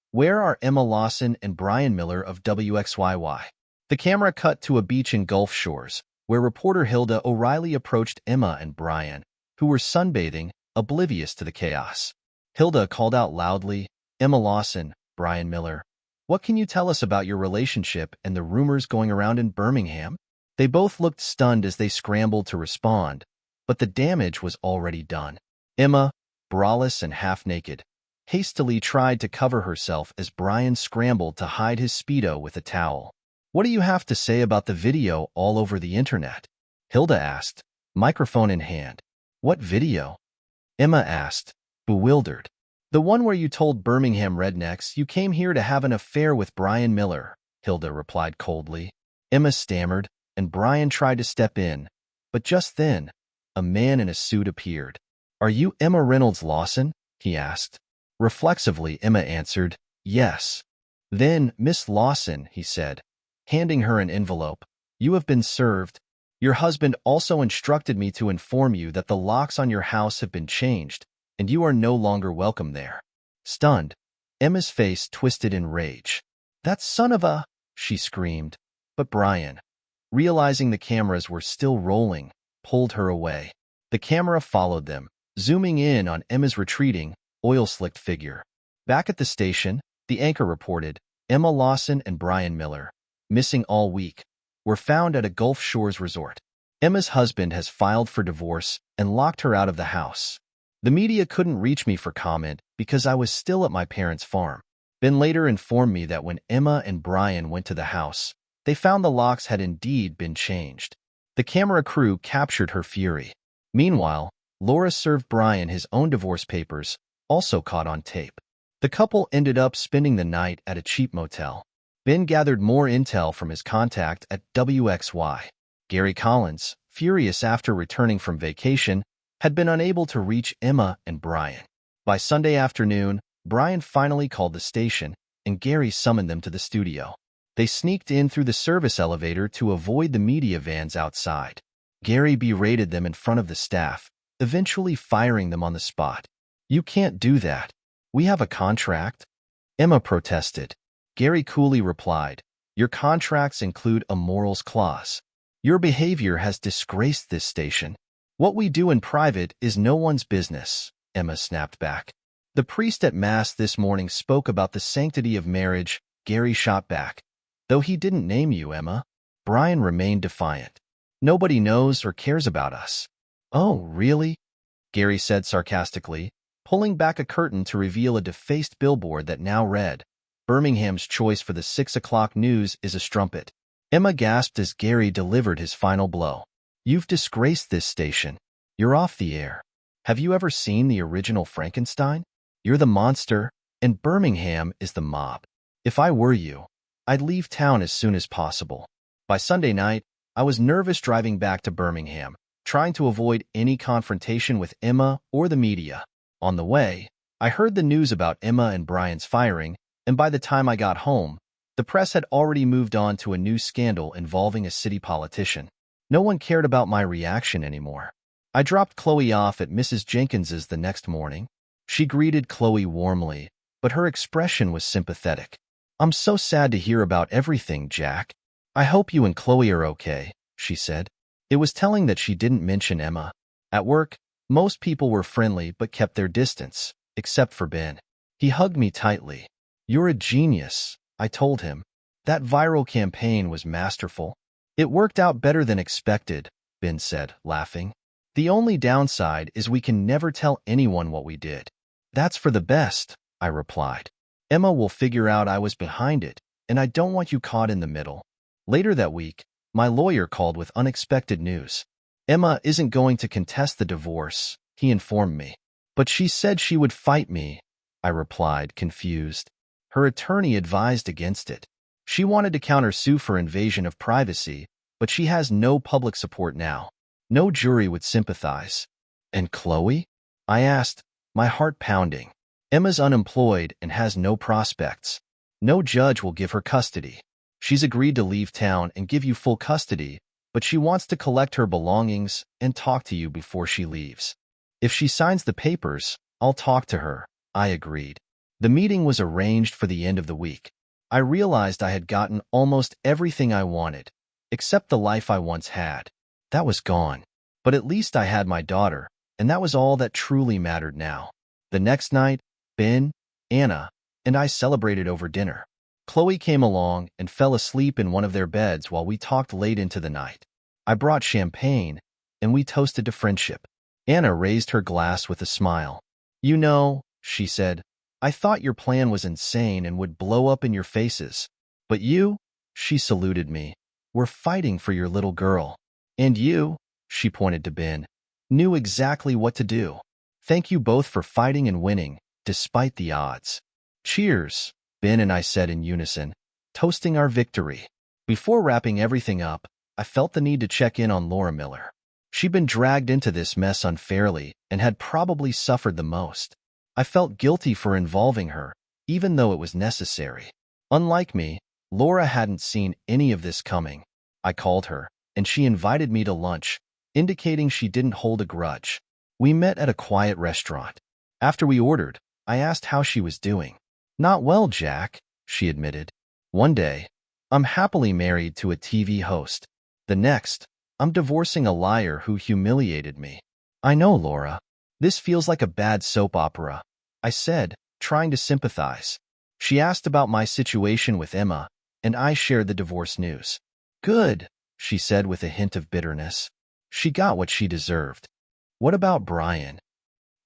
"Where are Emma Lawson and Brian Miller of WXYY?" The camera cut to a beach in Gulf Shores, where reporter Hilda O'Reilly approached Emma and Brian, who were sunbathing, oblivious to the chaos. Hilda called out loudly, "Emma Lawson, Brian Miller, what can you tell us about your relationship and the rumors going around in Birmingham?" They both looked stunned as they scrambled to respond, but the damage was already done. Emma, braless and half-naked, hastily tried to cover herself as Brian scrambled to hide his Speedo with a towel. "What do you have to say about the video all over the internet?" Hilda asked, microphone in hand. "What video?" Emma asked, bewildered. "The one where you told Birmingham rednecks you came here to have an affair with Brian Miller," Hilda replied coldly. Emma stammered, and Brian tried to step in, but just then, a man in a suit appeared. "Are you Emma Reynolds Lawson?" he asked. Reflexively, Emma answered, "Yes." "Then, Miss Lawson," he said, handing her an envelope, "you have been served. Your husband also instructed me to inform you that the locks on your house have been changed, and you are no longer welcome there." Stunned, Emma's face twisted in rage. "That son of a—" she screamed, but Brian, realizing the cameras were still rolling, pulled her away. The camera followed them, zooming in on Emma's retreating, oil-slicked figure. Back at the station, the anchor reported, "Emma Lawson and Brian Miller, missing all week, were found at a Gulf Shores resort. Emma's husband has filed for divorce and locked her out of the house. The media couldn't reach me for comment because I was still at my parents' farm. Ben later informed me that when Emma and Brian went to the house, they found the locks had indeed been changed." The camera crew captured her fury. Meanwhile, Laura served Brian his own divorce papers, also caught on tape. The couple ended up spending the night at a cheap motel. Ben gathered more intel from his contact at WXY. Gary Collins, furious after returning from vacation, had been unable to reach Emma and Brian. By Sunday afternoon, Brian finally called the station, and Gary summoned them to the studio. They sneaked in through the service elevator to avoid the media vans outside. Gary berated them in front of the staff, eventually firing them on the spot. "You can't do that. We have a contract." Emma protested. Gary coolly replied, "Your contracts include a morals clause. Your behavior has disgraced this station. What we do in private is no one's business," Emma snapped back. "The priest at Mass this morning spoke about the sanctity of marriage," Gary shot back. "Though he didn't name you, Emma." Brian remained defiant. "Nobody knows or cares about us." "Oh, really?" Gary said sarcastically, pulling back a curtain to reveal a defaced billboard that now read, "Birmingham's choice for the 6 o'clock news is a strumpet." Emma gasped as Gary delivered his final blow. "You've disgraced this station. You're off the air. Have you ever seen the original Frankenstein? You're the monster, and Birmingham is the mob. If I were you, I'd leave town as soon as possible." By Sunday night, I was nervous driving back to Birmingham, trying to avoid any confrontation with Emma or the media. On the way, I heard the news about Emma and Brian's firing, and by the time I got home, the press had already moved on to a new scandal involving a city politician. No one cared about my reaction anymore. I dropped Chloe off at Mrs. Jenkins's the next morning. She greeted Chloe warmly, but her expression was sympathetic. "I'm so sad to hear about everything, Jack. I hope you and Chloe are okay," she said. It was telling that she didn't mention Emma. At work, most people were friendly but kept their distance, except for Ben. He hugged me tightly. "You're a genius," I told him. "That viral campaign was masterful." "It worked out better than expected," Ben said, laughing. "The only downside is we can never tell anyone what we did." "That's for the best," I replied. "Emma will figure out I was behind it, and I don't want you caught in the middle." Later that week, my lawyer called with unexpected news. "Emma isn't going to contest the divorce," he informed me. "But she said she would fight me," I replied, confused. Her attorney advised against it. She wanted to countersue for invasion of privacy, but she has no public support now. No jury would sympathize. "And Chloe?" I asked, my heart pounding. "Emma's unemployed and has no prospects. No judge will give her custody. She's agreed to leave town and give you full custody, but she wants to collect her belongings and talk to you before she leaves. If she signs the papers, I'll talk to her. I agreed. The meeting was arranged for the end of the week. I realized I had gotten almost everything I wanted, except the life I once had. That was gone. But at least I had my daughter, and that was all that truly mattered now. The next night, Ben, Anna, and I celebrated over dinner. Chloe came along and fell asleep in one of their beds while we talked late into the night. I brought champagne, and we toasted to friendship. Anna raised her glass with a smile. You know, she said, I thought your plan was insane and would blow up in your faces. But you, she saluted me, were fighting for your little girl. And you, she pointed to Ben, knew exactly what to do. Thank you both for fighting and winning, despite the odds. Cheers, Ben and I said in unison, toasting our victory. Before wrapping everything up, I felt the need to check in on Laura Miller. She'd been dragged into this mess unfairly and had probably suffered the most. I felt guilty for involving her, even though it was necessary. Unlike me, Laura hadn't seen any of this coming. I called her, and she invited me to lunch, indicating she didn't hold a grudge. We met at a quiet restaurant. After we ordered, I asked how she was doing. Not well, Jack, she admitted. One day, I'm happily married to a TV host. The next, I'm divorcing a liar who humiliated me. I know, Laura. This feels like a bad soap opera, I said, trying to sympathize. She asked about my situation with Emma, and I shared the divorce news. Good, she said with a hint of bitterness. She got what she deserved. What about Brian?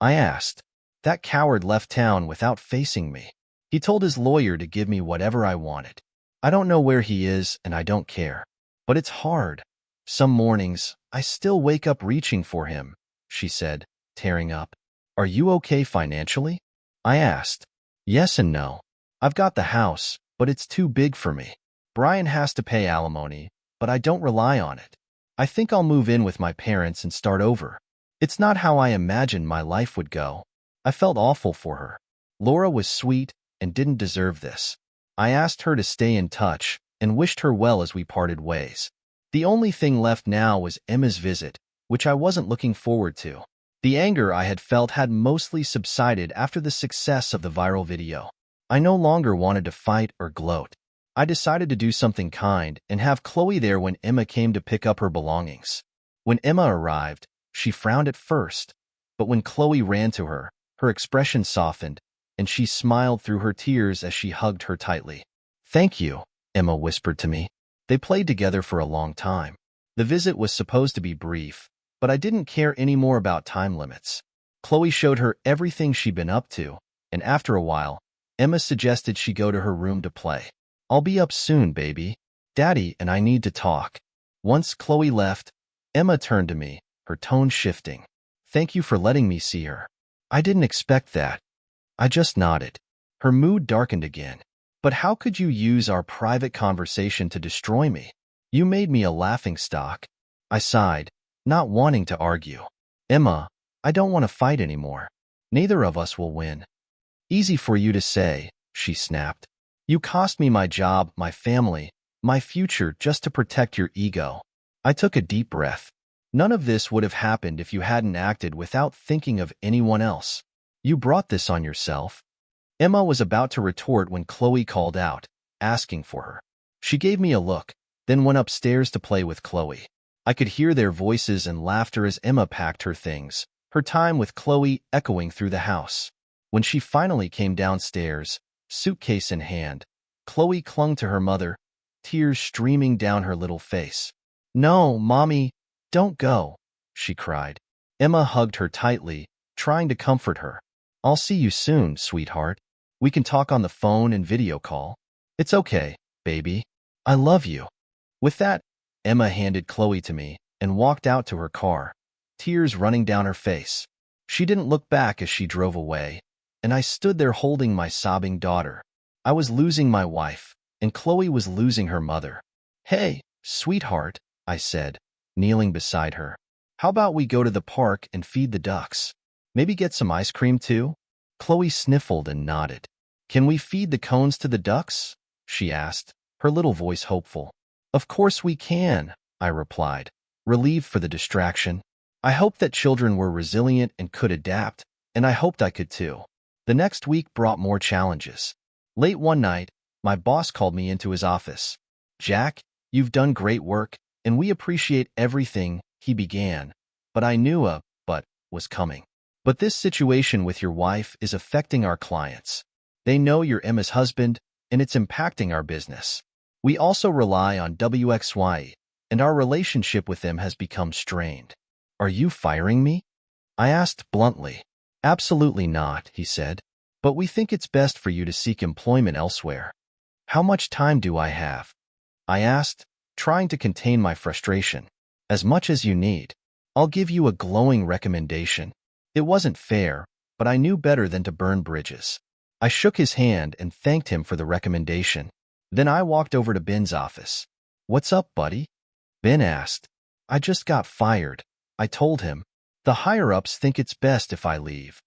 I asked. That coward left town without facing me. He told his lawyer to give me whatever I wanted. I don't know where he is, and I don't care. But it's hard. Some mornings, I still wake up reaching for him, she said, tearing up. Are you okay financially? I asked. Yes and no. I've got the house, but it's too big for me. Brian has to pay alimony, but I don't rely on it. I think I'll move in with my parents and start over. It's not how I imagined my life would go. I felt awful for her. Laura was sweet and didn't deserve this. I asked her to stay in touch and wished her well as we parted ways. The only thing left now was Emma's visit, which I wasn't looking forward to. The anger I had felt had mostly subsided after the success of the viral video. I no longer wanted to fight or gloat. I decided to do something kind and have Chloe there when Emma came to pick up her belongings. When Emma arrived, she frowned at first, but when Chloe ran to her, her expression softened, and she smiled through her tears as she hugged her tightly. Thank you, Emma whispered to me. They played together for a long time. The visit was supposed to be brief, but I didn't care any more about time limits. Chloe showed her everything she'd been up to, and after a while, Emma suggested she go to her room to play. I'll be up soon, baby. Daddy and I need to talk. Once Chloe left, Emma turned to me, her tone shifting. Thank you for letting me see her. I didn't expect that. I just nodded. Her mood darkened again. But how could you use our private conversation to destroy me? You made me a laughingstock. I sighed, not wanting to argue. Emma, I don't want to fight anymore. Neither of us will win. Easy for you to say, she snapped. You cost me my job, my family, my future just to protect your ego. I took a deep breath. None of this would have happened if you hadn't acted without thinking of anyone else. You brought this on yourself. Emma was about to retort when Chloe called out, asking for her. She gave me a look, then went upstairs to play with Chloe. I could hear their voices and laughter as Emma packed her things, her time with Chloe echoing through the house. When she finally came downstairs, suitcase in hand, Chloe clung to her mother, tears streaming down her little face. No, Mommy, don't go, she cried. Emma hugged her tightly, trying to comfort her. I'll see you soon, sweetheart. We can talk on the phone and video call. It's okay, baby. I love you. With that, Emma handed Chloe to me and walked out to her car, tears running down her face. She didn't look back as she drove away, and I stood there holding my sobbing daughter. I was losing my wife, and Chloe was losing her mother. Hey, sweetheart, I said, kneeling beside her. How about we go to the park and feed the ducks? Maybe get some ice cream too? Chloe sniffled and nodded. Can we feed the cones to the ducks? She asked, her little voice hopeful. Of course we can, I replied, relieved for the distraction. I hoped that children were resilient and could adapt, and I hoped I could too. The next week brought more challenges. Late one night, my boss called me into his office. Jack, you've done great work, and we appreciate everything, he began. But I knew a but was coming. But this situation with your wife is affecting our clients. They know you're Emma's husband, and it's impacting our business. We also rely on WXY, and our relationship with them has become strained. Are you firing me? I asked bluntly. Absolutely not, he said. But we think it's best for you to seek employment elsewhere. How much time do I have? I asked, trying to contain my frustration. As much as you need. I'll give you a glowing recommendation. It wasn't fair, but I knew better than to burn bridges. I shook his hand and thanked him for the recommendation. Then I walked over to Ben's office. What's up, buddy? Ben asked. I just got fired, I told him. The higher-ups think it's best if I leave.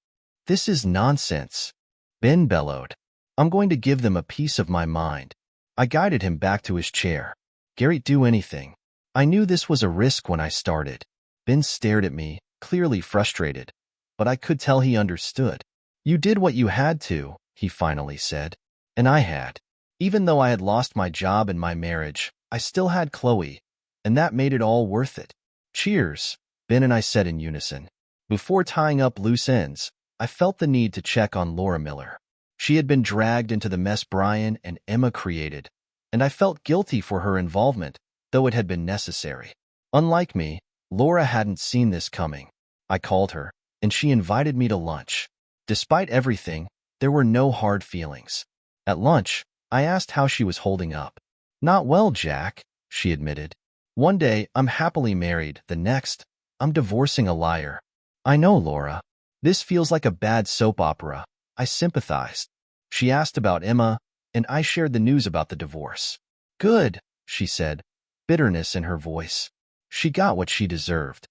This is nonsense, Ben bellowed. I'm going to give them a piece of my mind. I guided him back to his chair. Gary, do anything. I knew this was a risk when I started. Ben stared at me, clearly frustrated, but I could tell he understood. You did what you had to, he finally said. And I had. Even though I had lost my job and my marriage, I still had Chloe, and that made it all worth it. Cheers, Ben and I said in unison. Before tying up loose ends, I felt the need to check on Laura Miller. She had been dragged into the mess Brian and Emma created, and I felt guilty for her involvement, though it had been necessary. Unlike me, Laura hadn't seen this coming. I called her, and she invited me to lunch. Despite everything, there were no hard feelings. At lunch, I asked how she was holding up. Not well, Jack, she admitted. One day, I'm happily married. The next, I'm divorcing a liar. I know, Laura. This feels like a bad soap opera. I sympathized. She asked about Emma, and I shared the news about the divorce. Good, she said, bitterness in her voice. She got what she deserved.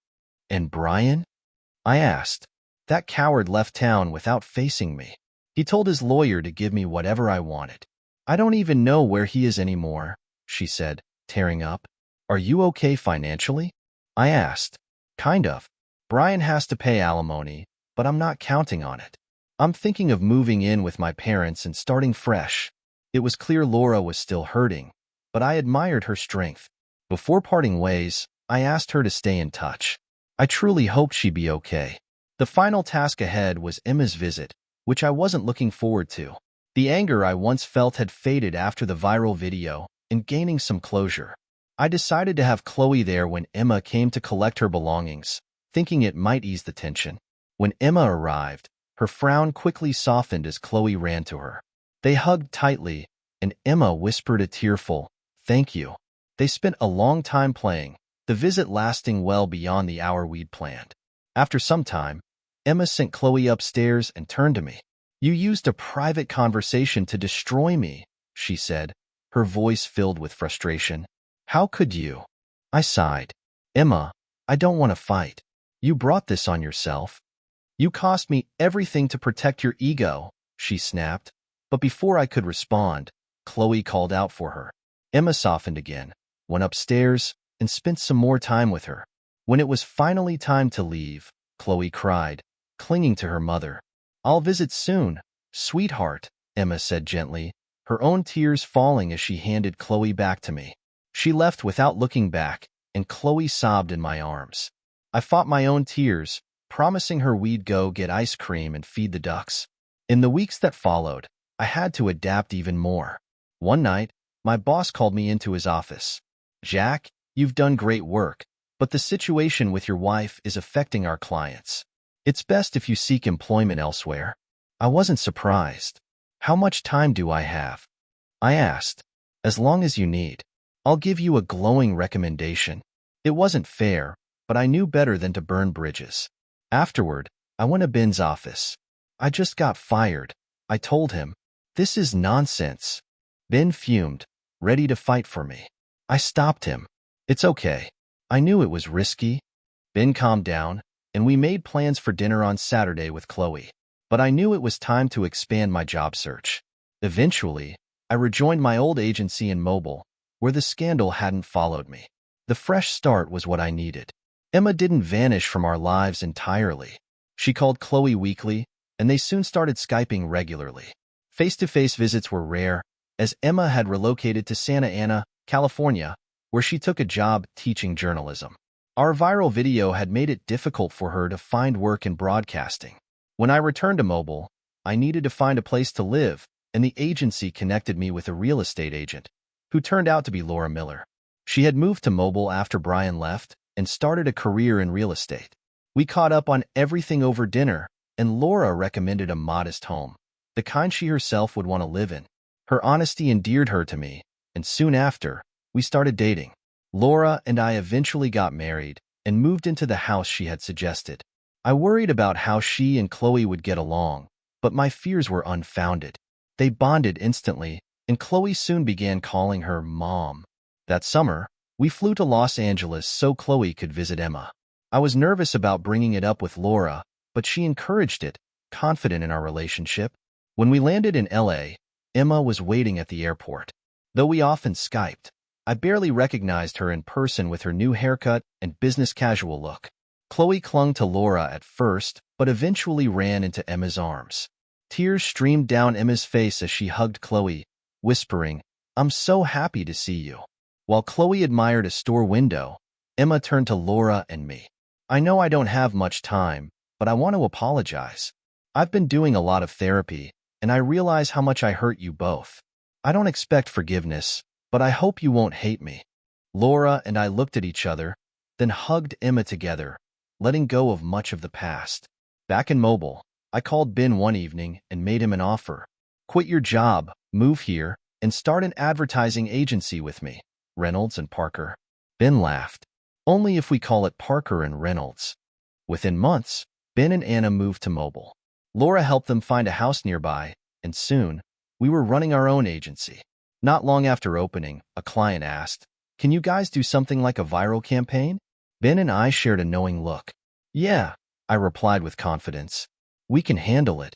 And Brian? I asked. That coward left town without facing me. He told his lawyer to give me whatever I wanted. I don't even know where he is anymore, she said, tearing up. Are you okay financially? I asked. Kind of. Brian has to pay alimony, but I'm not counting on it. I'm thinking of moving in with my parents and starting fresh. It was clear Laura was still hurting, but I admired her strength. Before parting ways, I asked her to stay in touch. I truly hoped she'd be okay. The final task ahead was Emma's visit, which I wasn't looking forward to. The anger I once felt had faded after the viral video, and gaining some closure. I decided to have Chloe there when Emma came to collect her belongings, thinking it might ease the tension. When Emma arrived, her frown quickly softened as Chloe ran to her. They hugged tightly, and Emma whispered a tearful, "Thank you." They spent a long time playing, the visit lasting well beyond the hour we'd planned. After some time, Emma sent Chloe upstairs and turned to me. You used a private conversation to destroy me, she said, her voice filled with frustration. How could you? I sighed. Emma, I don't want to fight. You brought this on yourself. You cost me everything to protect your ego, she snapped. But before I could respond, Chloe called out for her. Emma softened again, went upstairs, and spent some more time with her. When it was finally time to leave, Chloe cried, clinging to her mother. I'll visit soon, sweetheart, Emma said gently, her own tears falling as she handed Chloe back to me. She left without looking back, and Chloe sobbed in my arms. I fought my own tears, promising her we'd go get ice cream and feed the ducks. In the weeks that followed, I had to adapt even more. One night, my boss called me into his office. Jack, you've done great work, but the situation with your wife is affecting our clients. It's best if you seek employment elsewhere. I wasn't surprised. How much time do I have? I asked. As long as you need. I'll give you a glowing recommendation. It wasn't fair, but I knew better than to burn bridges. Afterward, I went to Ben's office. I just got fired, I told him. This is nonsense. Ben fumed, ready to fight for me. I stopped him. It's okay. I knew it was risky. Ben calmed down, and we made plans for dinner on Saturday with Chloe. But I knew it was time to expand my job search. Eventually, I rejoined my old agency in Mobile, where the scandal hadn't followed me. The fresh start was what I needed. Emma didn't vanish from our lives entirely. She called Chloe weekly, and they soon started Skyping regularly. Face-to-face visits were rare, as Emma had relocated to Santa Ana, California, where she took a job teaching journalism. Our viral video had made it difficult for her to find work in broadcasting. When I returned to Mobile, I needed to find a place to live, and the agency connected me with a real estate agent, who turned out to be Laura Miller. She had moved to Mobile after Brian left and started a career in real estate. We caught up on everything over dinner, and Laura recommended a modest home, the kind she herself would want to live in. Her honesty endeared her to me, and soon after, we started dating. Laura and I eventually got married and moved into the house she had suggested. I worried about how she and Chloe would get along, but my fears were unfounded. They bonded instantly, and Chloe soon began calling her Mom. That summer, we flew to Los Angeles so Chloe could visit Emma. I was nervous about bringing it up with Laura, but she encouraged it, confident in our relationship. When we landed in LA, Emma was waiting at the airport. Though we often Skyped, I barely recognized her in person with her new haircut and business casual look. Chloe clung to Laura at first, but eventually ran into Emma's arms. Tears streamed down Emma's face as she hugged Chloe, whispering, "I'm so happy to see you." While Chloe admired a store window, Emma turned to Laura and me. "I know I don't have much time, but I want to apologize. I've been doing a lot of therapy, and I realize how much I hurt you both. I don't expect forgiveness, but I hope you won't hate me." Laura and I looked at each other, then hugged Emma together, letting go of much of the past. Back in Mobile, I called Ben one evening and made him an offer. "Quit your job, move here, and start an advertising agency with me, Reynolds and Parker." Ben laughed. "Only if we call it Parker and Reynolds." Within months, Ben and Anna moved to Mobile. Laura helped them find a house nearby, and soon, we were running our own agency. Not long after opening, a client asked, "Can you guys do something like a viral campaign?" Ben and I shared a knowing look. "Yeah," I replied with confidence. "We can handle it."